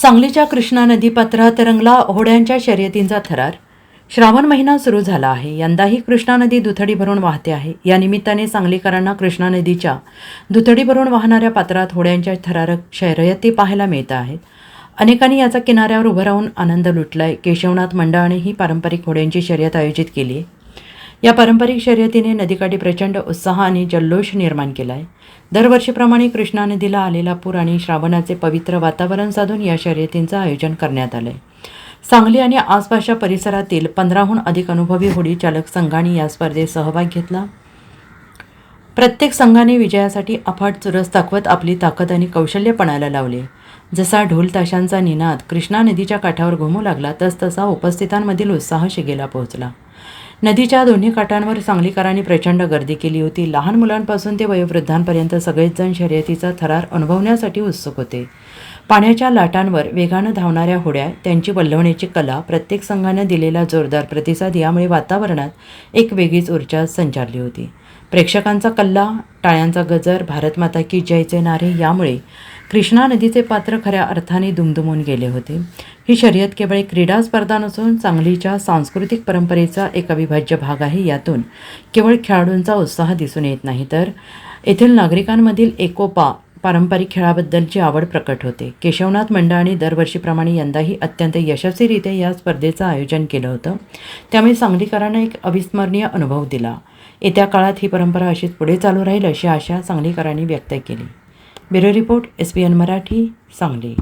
सांगलीच्या कृष्णा नदीपात्रात रंगला होड्यांच्या शर्यतींचा थरार. श्रावण महिना सुरू झाला आहे. यंदाही कृष्णा नदी दुथडी भरून वाहते आहे. या निमित्ताने सांगलीकरांना कृष्णा नदीच्या दुथडी भरून वाहणाऱ्या पात्रात होड्यांच्या थरारक शर्यती पाहायला मिळत आहेत. अनेकांनी याचा किनाऱ्यावर उभं राहून आनंद लुटलाय. केशवनाथ मंडळाने ही पारंपरिक होड्यांची शर्यत आयोजित केली आहे. या पारंपरिक शर्यतीने नदीकाठी प्रचंड उत्साह आणि जल्लोष निर्माण केला आहे. दरवर्षीप्रमाणे कृष्णा नदीला आलेला पूर आणि श्रावणाचे पवित्र वातावरण साधून या शर्यतींचं आयोजन करण्यात आलं आहे. सांगली आणि आसपासच्या परिसरातील 15हून अधिक अनुभवी होडी चालक संघांनी या स्पर्धेत सहभाग घेतला. प्रत्येक संघाने विजयासाठी अफाट चुरस दाखवत आपली ताकद आणि कौशल्य पणाला लावले. जसा ढोल ताशांचा निनाद कृष्णा नदीच्या काठावर घुमू लागला तसा उपस्थितांमधील उत्साह शिगेला पोहोचला. नदीच्या दोन्ही काठांवर सांगलीकरांनी प्रचंड गर्दी केली होती. लहान मुलांपासून ते वयोवृद्धांपर्यंत सगळेच जण शर्यतीचा थरार अनुभवण्यासाठी उत्सुक होते. पाण्याच्या लाटांवर वेगानं धावणाऱ्या होड्या, त्यांची वल्हवण्याची कला, प्रत्येक संघानं दिलेला जोरदार प्रतिसाद यामुळे वातावरणात एक वेगळीच ऊर्जा संचारली होती. प्रेक्षकांचा कल्ला, टाळ्यांचा गजर, भारत माता की जयचे नारे यामुळे कृष्णा नदीचे पात्र खऱ्या अर्थाने दुमदुमून गेले होते. ही शर्यत केवळ एक क्रीडा स्पर्धा नसून सांगलीच्या सांस्कृतिक परंपरेचा एक अविभाज्य भाग आहे. यातून केवळ खेळाडूंचा उत्साह दिसून येत नाही, तर येथील नागरिकांमधील एकोपा, पारंपरिक खेळाबद्दलची आवड प्रकट होते. केशवनाथ मंडळाने दरवर्षीप्रमाणे यंदाही अत्यंत यशस्वीरित्या या स्पर्धेचं आयोजन केलं होतं. त्यामुळे सांगलीकरांना एक अविस्मरणीय अनुभव दिला. येत्या काळात ही परंपरा अशीच पुढे चालू राहील अशी आशा सांगलीकरांनी व्यक्त केली. Bureau report, SBN Marathi, Sangli.